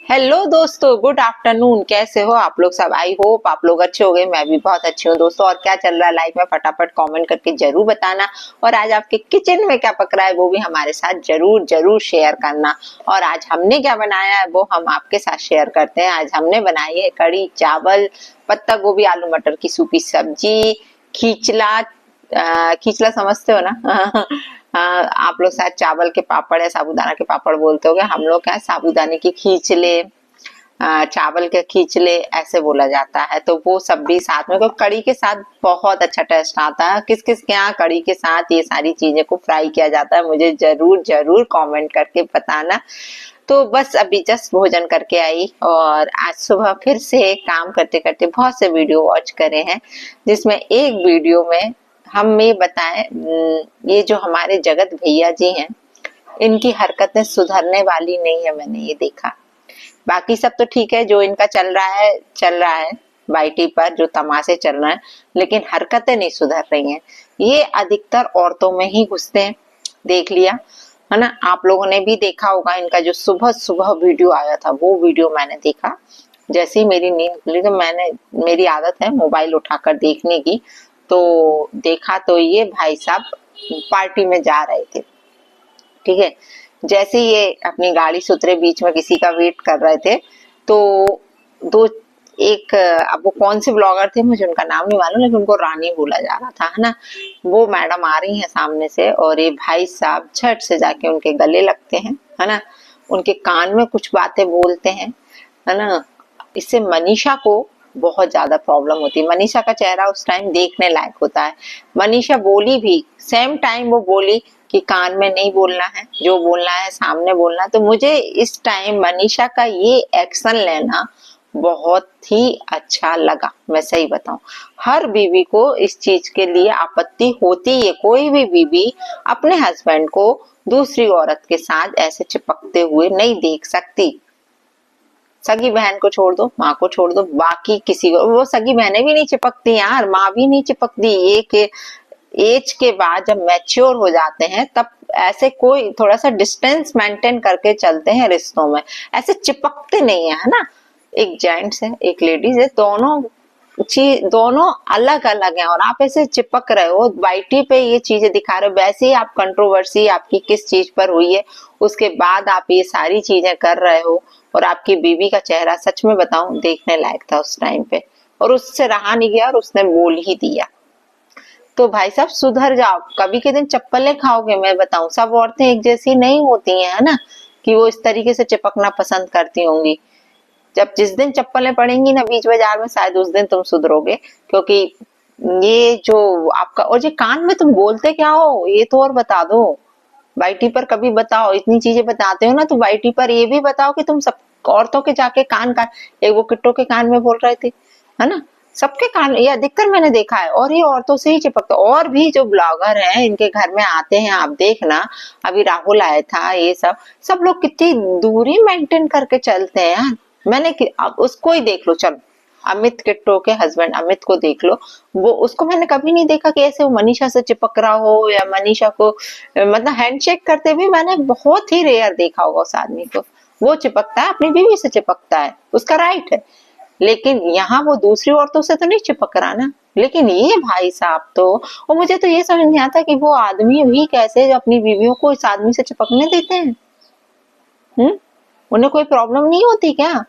Hello दोस्तों, good afternoon. कैसे हो आप लोग सब? आई होप आप लोग अच्छे हो गए। मैं भी बहुत अच्छी हूँ दोस्तों। और क्या चल रहा है लाइफ में, फटाफट कमेंट करके जरूर बताना। और आज आपके किचन में क्या पक रहा है वो भी हमारे साथ जरूर जरूर शेयर करना। और आज हमने क्या बनाया है वो हम आपके साथ शेयर करते हैं। आज हमने बनाई है कढ़ी चावल, पत्ता गोभी आलू मटर की सूखी सब्जी, खींचला। खींचला समझते हो ना? आप लोग शायद चावल के पापड़ या साबूदाना के पापड़ बोलते होगे। हम लोग क्या है, साबूदाने की खींचले, चावल के खींचले ऐसे बोला जाता है। तो वो सब भी साथ में, क्योंकि कढ़ी के साथ बहुत अच्छा टेस्ट आता है। किस किस के यहाँ कढ़ी के साथ ये सारी चीजें को फ्राई किया जाता है, मुझे जरूर जरूर कमेंट करके बताना। तो बस अभी जस्ट भोजन करके आई और आज सुबह फिर से काम करते करते बहुत से वीडियो वॉच करे हैं, जिसमें एक वीडियो में हम ये बताएं, ये जो हमारे जगत भैया जी हैं, इनकी हरकतें सुधरने वाली नहीं है। मैंने ये देखा, बाकी सब तो ठीक है, जो इनका चल रहा है वाईटी पर जो तमाशे चल रहे हैं, लेकिन हरकतें नहीं सुधर रही हैं। ये अधिकतर औरतों में ही घुसते हैं, देख लिया है ना। आप लोगों ने भी देखा होगा, इनका जो सुबह सुबह वीडियो आया था वो वीडियो मैंने देखा। जैसे ही मेरी नींद खुली तो मेरी आदत है मोबाइल उठाकर देखने की, तो देखा तो ये भाई साहब पार्टी में जा रहे थे। ठीक है, जैसे ये अपनी गाड़ी से उतरे, बीच में किसी का वेट कर रहे थे, तो दो एक, अब वो कौन से ब्लॉगर थे मुझे उनका नाम नहीं मालूम, लेकिन उनको रानी बोला जा रहा था, है ना। वो मैडम आ रही है सामने से और ये भाई साहब झट से जाके उनके गले लगते हैं, है ना। उनके कान में कुछ बातें बोलते हैं, है ना। इससे मनीषा को बहुत ज्यादा प्रॉब्लम होती है। मनीषा का चेहरा उस टाइम देखने लायक होता है। मनीषा बोली भी सेम टाइम, वो बोली कि कान में नहीं बोलना है, जो बोलना है सामने बोलना है। तो मुझे इस टाइम मनीषा का ये एक्शन लेना बहुत ही अच्छा लगा। मैं सही बताऊं, हर बीवी को इस चीज के लिए आपत्ति होती है। कोई भी बीवी अपने हस्बैंड को दूसरी औरत के साथ ऐसे चिपकते हुए नहीं देख सकती। सगी बहन को छोड़ दो, माँ को छोड़ दो, बाकी किसी को, वो सगी बहनें भी नहीं चिपकती यार, माँ भी नहीं चिपकती। एक एज के बाद जब मैच्योर हो जाते हैं तब ऐसे कोई थोड़ा सा डिस्टेंस मेंटेन करके चलते हैं रिश्तों में, ऐसे चिपकते नहीं है ना। एक जेंट्स है एक लेडीज है, दोनों अलग अलग हैं और आप ऐसे चिपक रहे हो, वाईटी पे ये चीजें दिखा रहे हो। वैसे ही आप कंट्रोवर्सी आपकी किस चीज पर हुई है, उसके बाद आप ये सारी चीजें कर रहे हो। और आपकी बीवी का चेहरा सच में बताऊं देखने लायक था उस टाइम पे, और उससे रहा नहीं गया और उसने बोल ही दिया। तो भाई साहब सुधर जाओ, कभी के दिन चप्पलें खाओगे। मैं बताऊं, सब औरतें एक जैसी नहीं होती हैं, है ना, कि वो इस तरीके से चिपकना पसंद करती होंगी। जब जिस दिन चप्पलें पड़ेंगी ना बीच बाजार में, शायद उस दिन तुम सुधरोगे। क्योंकि ये जो आपका, और ये कान में तुम बोलते क्या हो ये तो और बता दो। वाईटी पर कभी बताओ, इतनी चीजें बताते हो ना, तो वाईटी पर ये भी बताओ कि तुम सब औरतों के जाके कान कान, एक वो किट्टो के कान में बोल रहे थे, है ना। सबके कान, ये अधिकतर मैंने देखा है, और ये औरतों से ही चिपकता। और भी जो ब्लॉगर हैं इनके घर में आते हैं, आप देखना, अभी राहुल आया था, ये सब सब लोग कितनी दूरी मेंटेन करके चलते हैं यार। अब उसको ही देख लो, चलो अमित किट्टो के हस्बैंड अमित को देख लो, वो उसको मैंने कभी नहीं देखा कि ऐसे वो मनीषा से चिपक रहा हो, या मनीषा को मतलब हैंडशेक करते भी मैंने बहुत ही रेयर देखा होगा उस आदमी को। वो चिपकता है, अपनी बीवी से चिपकता है, उसका राइट है, लेकिन यहाँ वो दूसरी औरतों से तो नहीं चिपक रहा ना। लेकिन ये भाई साहब तो, और मुझे तो ये समझ नहीं आता कि वो आदमी भी कैसे अपनी बीवियों को इस आदमी से चिपकने देते हैं। उन्हें कोई प्रॉब्लम नहीं होती क्या?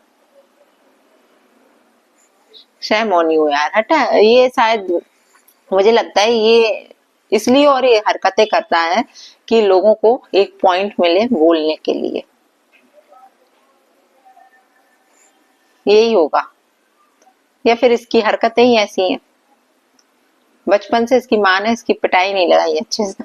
शैम ऑन यू यार, हटा। ये शायद मुझे लगता है ये इसलिए और ये हरकतें करता है कि लोगों को एक पॉइंट मिले बोलने के लिए, यही होगा। या फिर इसकी हरकतें ही ऐसी हैं। बचपन से इसकी माँ ने इसकी पिटाई नहीं लगाई अच्छे से।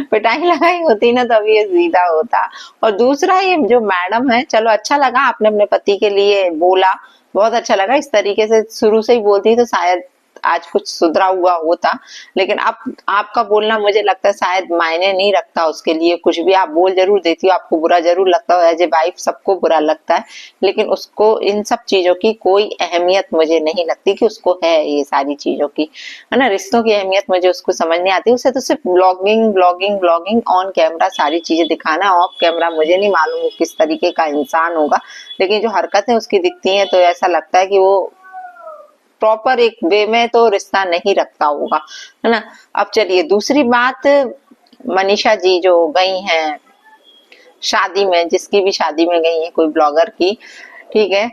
पिटाई लगाई होती ना तभी ये सीधा होता। और दूसरा, ये जो मैडम है, चलो अच्छा लगा आपने अपने पति के लिए बोला, बहुत अच्छा लगा। इस तरीके से शुरू से ही बोलती तो शायद आज कुछ सुधरा हुआ होता, लेकिन अब आपका बोलना मुझे लगता है शायद मायने नहीं रखता उसके लिए। कुछ भी आप बोल जरूर देती हो, आपको बुरा जरूर लगता हो, एज ए वाइफ सबको बुरा लगता है, लेकिन उसको इन सब चीजों की कोई अहमियत मुझे नहीं लगती कि उसको है ये सारी चीजों की, है ना। रिश्तों की अहमियत मुझे उसको समझ नहीं आती। उसे तो सिर्फ blogging blogging blogging, on camera सारी चीजें दिखाना, ऑफ कैमरा मुझे नहीं मालूम वो किस तरीके का इंसान होगा, लेकिन जो हरकतें उसकी दिखती हैं तो ऐसा लगता है कि वो प्रॉपर एक वे में तो रिश्ता नहीं रखता होगा, है ना। अब चलिए दूसरी बात, मनीषा जी जो गई हैं शादी में, जिसकी भी शादी में गई है कोई ब्लॉगर की, ठीक है,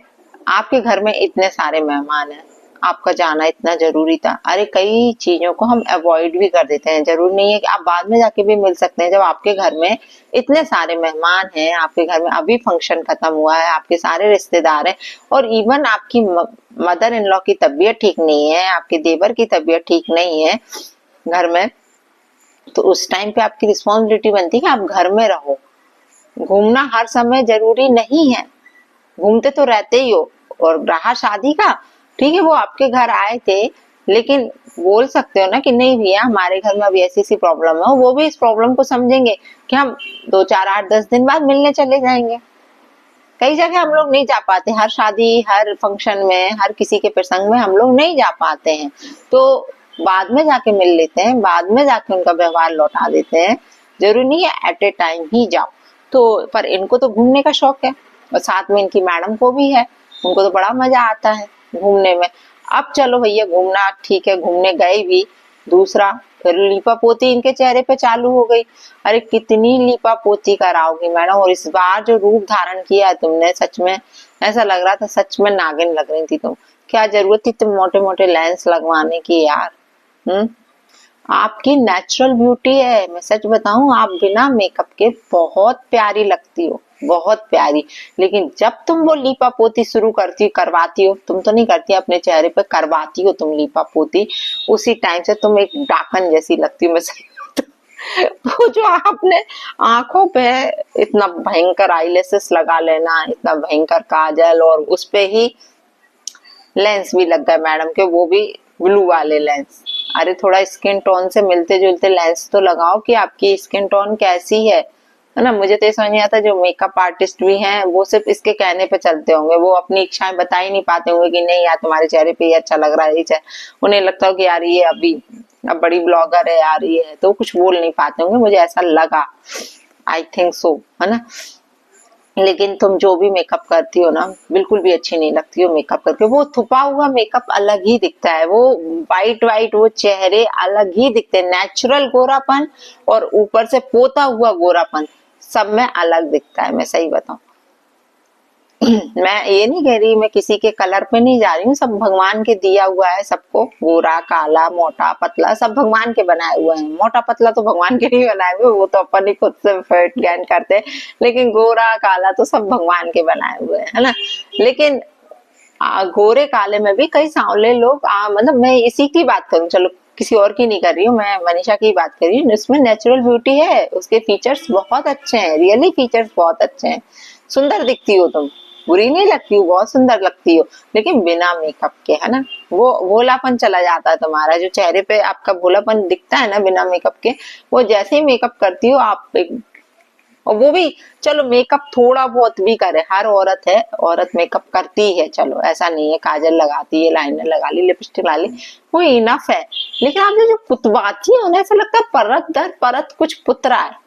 आपके घर में इतने सारे मेहमान हैं, आपका जाना इतना जरूरी था। अरे कई चीजों को हम अवॉइड भी कर देते हैं, जरूर नहीं है कि आप बाद में जाके भी मिल सकते हैं। जब आपके घर में इतने सारे मेहमान हैं, आपके घर में अभी फंक्शन खत्म हुआ है, आपके सारे रिश्तेदार हैं, और इवन आपकी मदर इन लॉ की तबीयत ठीक नहीं है, आपके देवर की तबीयत ठीक नहीं है घर में, तो उस टाइम पे आपकी रिस्पॉन्सिबिलिटी बनती है कि आप घर में रहो। घूमना हर समय जरूरी नहीं है, घूमते तो रहते ही हो। और रहा शादी का, ठीक है, वो आपके घर आए थे, लेकिन बोल सकते हो ना कि नहीं भैया हमारे घर में अभी ऐसी सी प्रॉब्लम है, वो भी इस प्रॉब्लम को समझेंगे कि हम 2 4 8 10 दिन बाद मिलने चले जाएंगे। कई जगह हम लोग नहीं जा पाते, हर शादी हर फंक्शन में हर किसी के प्रसंग में हम लोग नहीं जा पाते हैं, तो बाद में जाके मिल लेते हैं, बाद में जाके उनका व्यवहार लौटा देते हैं, जरूरी नहीं है एट ए टाइम ही जाओ। तो पर इनको तो घूमने का शौक है, और साथ में इनकी मैडम को भी है, उनको तो बड़ा मजा आता है घूमने में। अब चलो भैया घूमना ठीक है, घूमने गए भी, दूसरा फिर लीपा पोती इनके चेहरे पे चालू हो गई। अरे कितनी लीपा पोती कराओगी मैडम, और इस बार जो रूप धारण किया है तुमने, सच में ऐसा लग रहा था सच में नागिन लग रही थी तुम। क्या जरूरत थी तुम मोटे मोटे लेंस लगवाने की यार। आपकी नेचुरल ब्यूटी है, मैं सच बताऊं आप बिना मेकअप के बहुत प्यारी लगती हो, बहुत प्यारी। लेकिन जब तुम वो लीपा पोती शुरू करवाती हो, तुम तो नहीं करती अपने चेहरे पे, करवाती हो तुम लीपा पोती, उसी टाइम से तुम एक डाकन जैसी लगती हो, मैं सही वो जो आपने आंखों पे इतना भयंकर आईलेसेस लगा लेना, इतना भयंकर काजल, और उस पे ही लेंस भी लग गए मैडम के, वो भी ब्लू वाले लेंस। अरे थोड़ा स्किन टोन से मिलते जुलते लेंस तो लगाओ कि आपकी स्किन टोन कैसी है ना। मुझे तो ये समझ नहीं आता, जो मेकअप आर्टिस्ट भी हैं वो सिर्फ इसके कहने पे चलते होंगे, वो अपनी इच्छाएं बता ही नहीं पाते होंगे कि नहीं यार तुम्हारे चेहरे पे ये अच्छा लग रहा है, ये उन्हें लगता हो कि यार ये अभी अब बड़ी ब्लॉगर है यार ये है, तो कुछ बोल नहीं पाते होंगे, मुझे ऐसा लगा, आई थिंक सो, है ना। लेकिन तुम जो भी मेकअप करती हो ना, बिल्कुल भी अच्छी नहीं लगती हो मेकअप करके। वो छुपा हुआ मेकअप अलग ही दिखता है, वो वाइट वाइट वो चेहरे अलग ही दिखते हैं, नेचुरल गोरापन और ऊपर से पोता हुआ गोरापन सब में अलग दिखता है, मैं सही बताऊं। मैं ये नहीं कह रही, मैं किसी के कलर पे नहीं जा रही हूँ, सब भगवान के दिया हुआ है सबको, गोरा काला मोटा पतला सब भगवान के बनाए हुए हैं। मोटा पतला तो भगवान के नहीं बनाए हुए, वो तो अपन ही खुद से फैट गेन करते हैं, लेकिन गोरा काला तो सब भगवान के बनाए हुए हैं, है ना। लेकिन गोरे काले में भी कई सांवले लोग, मतलब मैं इसी की बात करूं, चलो किसी और की नहीं कर रही हूँ, मैं मनीषा की बात कर रही हूँ, इसमें नेचुरल ब्यूटी है, उसके फीचर्स बहुत अच्छे हैं, रियली फीचर्स बहुत अच्छे हैं, सुंदर दिखती हो तुम, बुरी नहीं लगती हो, बहुत सुंदर लगती हो, लेकिन बिना मेकअप के, है ना। वो भोलापन चला जाता है तुम्हारा, जो चेहरे पे आपका भोलापन दिखता है ना बिना मेकअप के, वो जैसे ही मेकअप करती हो आप और वो भी चलो मेकअप थोड़ा बहुत भी करे, हर औरत है, औरत मेकअप करती है, चलो ऐसा नहीं है, काजल लगाती है, लाइनर लगा ली, लिपस्टिक लगा ली, वो इनफ है। लेकिन आप जो पुतवाती हो ना, ऐसा लगता है परत दर परत कुछ पुतरा है,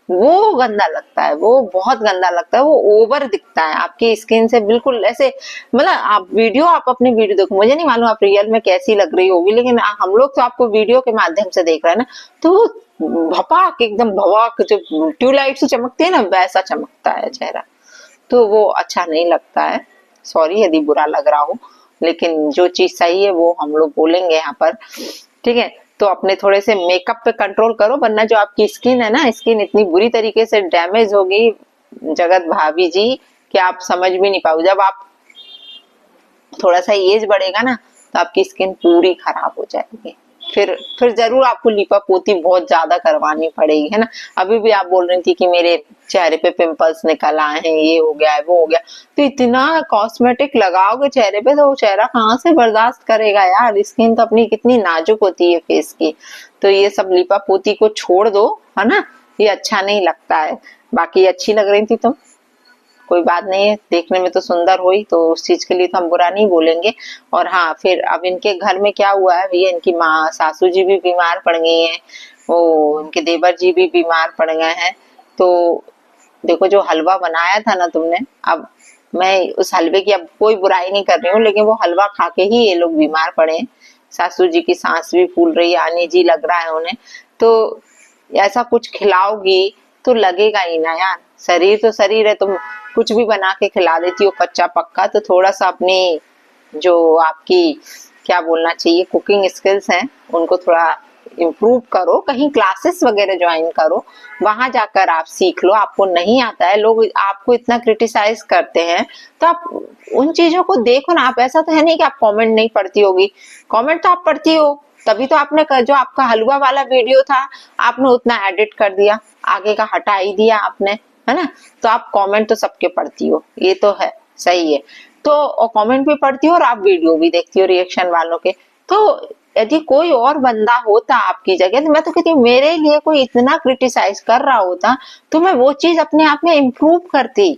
वो गंदा लगता है, वो बहुत गंदा लगता है, वो ओवर दिखता है आपकी स्किन से, बिल्कुल ऐसे, मतलब आप अपने वीडियो देखो, मुझे नहीं मालूम आप रियल में कैसी लग रही होगी, लेकिन हम लोग तो आपको वीडियो के माध्यम से देख रहे हैं ना, तो भपाक एकदम भवाक, जो ट्यूबलाइट से चमकती है ना वैसा चमकता है चेहरा, तो वो अच्छा नहीं लगता है। सॉरी यदि बुरा लग रहा हो, लेकिन जो चीज सही है वो हम लोग बोलेंगे यहाँ पर, ठीक है। तो अपने थोड़े से मेकअप पे कंट्रोल करो, वरना जो आपकी स्किन है ना, स्किन इतनी बुरी तरीके से डैमेज होगी जगत भाभी जी कि आप समझ भी नहीं पाओ। जब आप थोड़ा सा एज बढ़ेगा ना तो आपकी स्किन पूरी खराब हो जाएगी, फिर जरूर आपको लीपापोती बहुत ज्यादा करवानी पड़ेगी, है ना। अभी भी आप बोल रही थी कि मेरे चेहरे पे पिंपल्स निकल आए हैं, ये हो गया है, वो हो गया। तो इतना कॉस्मेटिक लगाओगे चेहरे पे तो वो चेहरा कहाँ से बर्दाश्त करेगा यार। स्किन तो अपनी कितनी नाजुक होती है फेस की। तो ये सब लीपापोती को छोड़ दो, है ना, ये अच्छा नहीं लगता है। बाकी अच्छी लग रही थी तुम, कोई बात नहीं है, देखने में तो सुंदर हुई, तो उस चीज के लिए तो हम बुरा नहीं बोलेंगे। और हाँ, फिर अब इनके घर में क्या हुआ है भैया, इनकी माँ सासू जी भी बीमार पड़ गई हैं, वो इनके देवर जी भी बीमार पड़ गए हैं। तो देखो जो हलवा बनाया था ना तुमने, अब मैं उस हलवे की अब कोई बुराई नहीं कर रही हूँ, लेकिन वो हलवा खा के ही ये लोग बीमार पड़े हैं। सासू जी की सांस भी फूल रही है, आने जी लग रहा है उन्हें। तो ऐसा कुछ खिलाओगी तो लगेगा ही ना यार। शरीर तो शरीर है, तुम कुछ भी बना के खिला देती हो कच्चा पक्का, तो थोड़ा सा अपनी जो आपकी क्या बोलना चाहिए कुकिंग स्किल्स हैं उनको थोड़ा इम्प्रूव करो, कहीं क्लासेस वगैरह ज्वाइन करो, वहां जाकर आप सीख लो। आपको नहीं आता है, लोग आपको इतना क्रिटिसाइज करते हैं, तो आप उन चीजों को देखो ना। आप ऐसा तो है नहीं कि आप कमेंट नहीं पढ़ती होगी, कमेंट तो आप पढ़ती हो, तभी तो आपने जो आपका हलवा वाला वीडियो था आपने उतना एडिट कर दिया, आगे का हटा ही दिया आपने, है ना। तो आप कमेंट तो सबके पढ़ती हो, ये तो है, सही है। तो और कमेंट भी पढ़ती हो और आप वीडियो भी देखती हो रिएक्शन वालों के। तो यदि कोई और बंदा होता आपकी जगह, तो मैं तो कहती हूँ मेरे लिए कोई इतना क्रिटिसाइज कर रहा होता तो मैं वो चीज अपने आप में इम्प्रूव करती,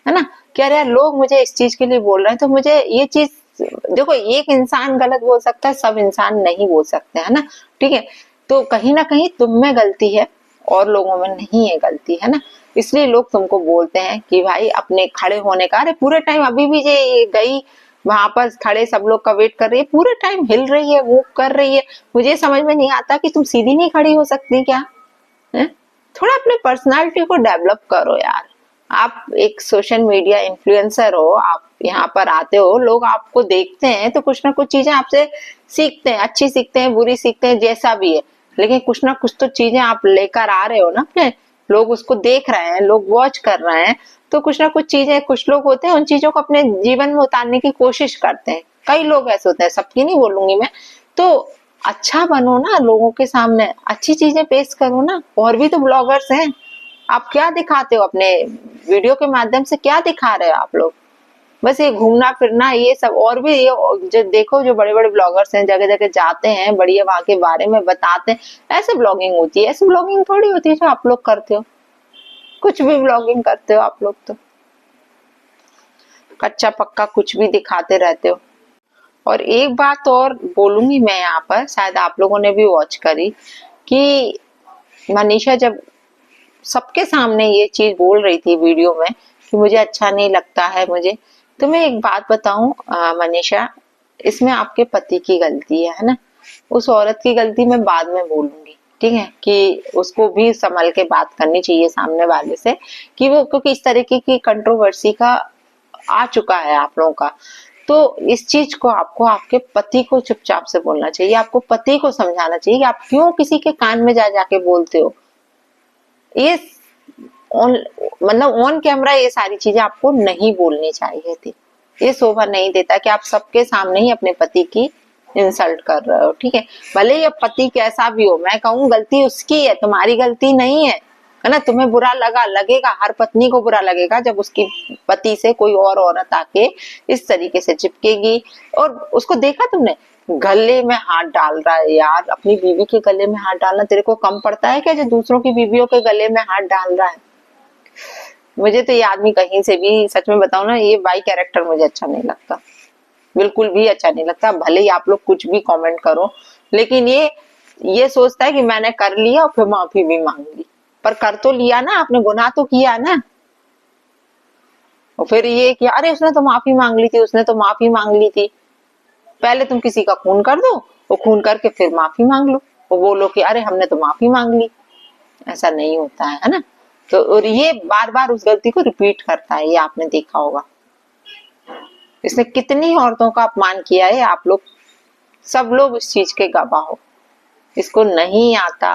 है ना। कि अरे यार लोग मुझे इस चीज के लिए बोल रहे हैं, तो मुझे ये चीज, देखो एक इंसान गलत बोल सकता है, सब इंसान नहीं बोल सकते, है ना, ठीक है। तो कहीं ना कहीं तुम में गलती है और लोगों में नहीं है गलती, है ना। इसलिए लोग तुमको बोलते हैं कि भाई अपने खड़े होने का, अरे पूरे टाइम अभी भी ये गई वहां पर खड़े सब लोग का वेट कर रही है, पूरे टाइम हिल रही है, मूव कर रही है। मुझे समझ में नहीं आता कि तुम सीधी नहीं खड़ी हो सकती क्या, है? थोड़ा अपने पर्सनालिटी को डेवलप करो यार। आप एक सोशल मीडिया इन्फ्लुएंसर हो, आप यहाँ पर आते हो, लोग आपको देखते हैं तो कुछ ना कुछ चीजें आपसे सीखते हैं, अच्छी सीखते हैं, बुरी सीखते हैं, जैसा भी है, लेकिन कुछ ना कुछ तो चीजें आप लेकर आ रहे हो ना अपने, लोग उसको देख रहे हैं, लोग वॉच कर रहे हैं। तो कुछ ना कुछ चीजें, कुछ लोग होते हैं उन चीजों को अपने जीवन में उतारने की कोशिश करते हैं, कई लोग ऐसे होते हैं, सबकी नहीं बोलूंगी मैं। तो अच्छा बनो ना, लोगों के सामने अच्छी चीजें पेश करो ना। और भी तो ब्लॉगर्स हैं, आप क्या दिखाते हो अपने वीडियो के माध्यम से, क्या दिखा रहे हो आप लोग? बस ये घूमना फिरना ये सब। और भी ये जो देखो, जो बड़े बड़े ब्लॉगर्स हैं जगह जगह जाते हैं, बढ़िया वहां के बारे में बताते हैं, ऐसे ब्लॉगिंग होती है। ऐसी ब्लॉगिंग थोड़ी होती है जो आप लोग करते हो, कुछ भी ब्लॉगिंग करते हो आप लोग, तो कच्चा पक्का कुछ भी दिखाते रहते हो। और एक बात और बोलूंगी मैं यहाँ पर, शायद आप लोगों ने भी वॉच करी, कि मनीषा जब सबके सामने ये चीज बोल रही थी वीडियो में कि मुझे अच्छा नहीं लगता है मुझे, तो मैं एक बात बताऊं मनीषा, इसमें आपके पति की गलती है ना। उस औरत की गलती मैं बाद में बोलूंगी, ठीक है, कि उसको भी संभल के बात करनी चाहिए सामने वाले से, कि वो, क्योंकि इस तरीके की कंट्रोवर्सी का आ चुका है आप लोगों का। तो इस चीज को आपको आपके पति को चुपचाप से बोलना चाहिए, आपको पति को समझाना चाहिए कि आप क्यों किसी के कान में जा जाके बोलते हो। ये मतलब ऑन कैमरा ये सारी चीजें आपको नहीं बोलनी चाहिए थी। ये शोभा नहीं देता कि आप सबके सामने ही अपने पति की इंसल्ट कर रहे हो, ठीक है। भले ये पति कैसा भी हो, मैं कहूँ गलती उसकी है, तुम्हारी गलती नहीं है ना। तुम्हें बुरा लगेगा, हर पत्नी को बुरा लगेगा जब उसकी पति से कोई और औरत आके इस तरीके से चिपकेगी। और उसको देखा तुमने, गले में हाथ डाल रहा है यार, अपनी बीवी के गले में हाथ डालना तेरे को कम पड़ता है क्या, जो दूसरों की बीवियों के गले में हाथ डाल रहा है? मुझे तो ये आदमी कहीं से भी, सच में बताऊं ना, ये बाई कैरेक्टर मुझे अच्छा नहीं लगता, बिल्कुल भी अच्छा नहीं लगता। भले ही आप लोग कुछ भी कमेंट करो, लेकिन ये सोचता है कि मैंने कर लिया और फिर माफी भी मांग ली। पर कर तो लिया ना आपने, गुनाह तो किया ना। और फिर ये कि अरे उसने तो माफी मांग ली थी, उसने तो माफी मांग ली थी। पहले तुम किसी का खून कर दो, वो खून करके फिर माफी मांग लो, वो बोलो कि अरे हमने तो माफी मांग ली। ऐसा नहीं होता है ना। तो और ये बार बार उस गलती को रिपीट करता है, ये आपने देखा होगा। इसने कितनी औरतों का अपमान किया है, आप लोग सब लोग इस चीज के गवाह हो। इसको नहीं आता,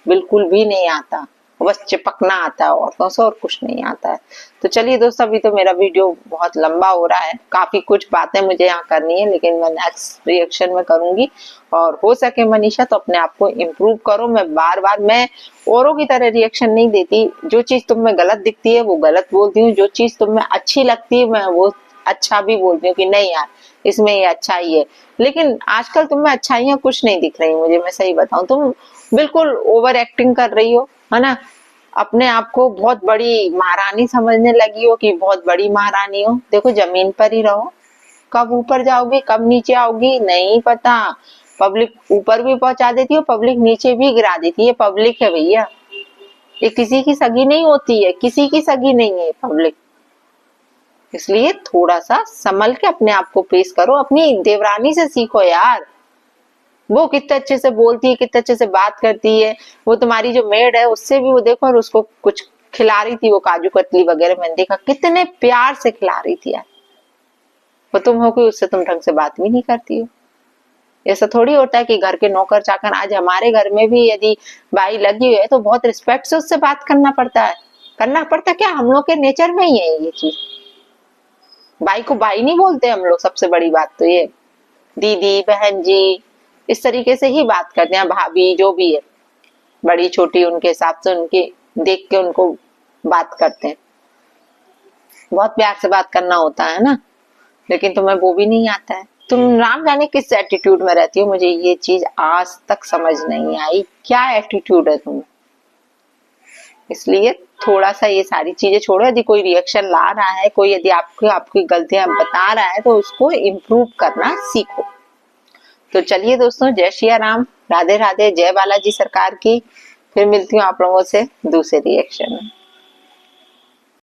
बिल्कुल भी नहीं आता। बस चिपकना आता है औरतों से और कुछ नहीं आता है। तो चलिए दोस्तों, अभी तो मेरा वीडियो बहुत लंबा हो रहा है, काफी कुछ बातें मुझे यहाँ करनी है, लेकिन मैं नेक्स्ट रिएक्शन में करूंगी। और हो सके मनीषा तो अपने आप को इम्प्रूव करो। मैं बार बार मैं औरों की तरह रिएक्शन नहीं देती, जो चीज तुम में गलत दिखती है वो गलत बोलती हूँ, जो चीज तुम में अच्छी लगती है मैं वो अच्छा भी बोलती हूँ कि नहीं यार इसमें ये अच्छाई है। लेकिन आजकल तुम में अच्छाइयाँ कुछ नहीं दिख रही मुझे, मैं सही बताऊं, तुम बिल्कुल ओवर एक्टिंग कर रही हो, है ना। अपने आप को बहुत बड़ी महारानी समझने लगी हो कि बहुत बड़ी महारानी हो। देखो जमीन पर ही रहो, कब ऊपर जाओगी कब नीचे आओगी नहीं पता। पब्लिक ऊपर भी पहुंचा देती है, पब्लिक नीचे भी गिरा देती है। पब्लिक है भैया, ये किसी की सगी नहीं होती है, किसी की सगी नहीं है पब्लिक। इसलिए थोड़ा सा संभल के अपने आप को पेश करो, अपनी देवरानी से सीखो यार। वो कितने अच्छे से बोलती है, कितने अच्छे से बात करती है। वो तुम्हारी जो मेड है उससे भी वो देखो, और उसको कुछ खिला रही थी, वो काजू कतली वगैरह मैंने देखा कितने प्यार से खिला रही थी यार। वो तुम हो कोई, उससे तुम ढंग से बात भी नहीं करती हो। ऐसा थोड़ी होता है कि घर के नौकर चाकर, आज हमारे घर में भी यदि बाई लगी हुई है तो बहुत रिस्पेक्ट से उससे बात करना पड़ता है। करना पड़ता क्या, हम लोग के नेचर में ही है ये चीज। भाई को भाई नहीं बोलते हम लोग, सबसे बड़ी बात तो ये। दीदी बहन जी इस तरीके से ही बात करते हैं, भाभी जो भी है, बड़ी छोटी उनके हिसाब से उनके देख के उनको बात करते हैं। बहुत प्यार से बात करना होता है ना, लेकिन तुम्हें वो भी नहीं आता है। तुम राम जाने किस एटीट्यूड में रहती हो, मुझे ये चीज आज तक समझ नहीं आई, क्या एटीट्यूड है तुम्हें। इसलिए थोड़ा सा ये सारी चीजें छोड़ो। यदि कोई रिएक्शन ला रहा है, कोई यदि आपको आपकी गलतियां बता रहा है तो उसको इम्प्रूव करना सीखो। तो चलिए दोस्तों, जय श्री राम, राधे राधे, जय बालाजी सरकार की। फिर मिलती हूँ आप लोगों से दूसरे रिएक्शन में।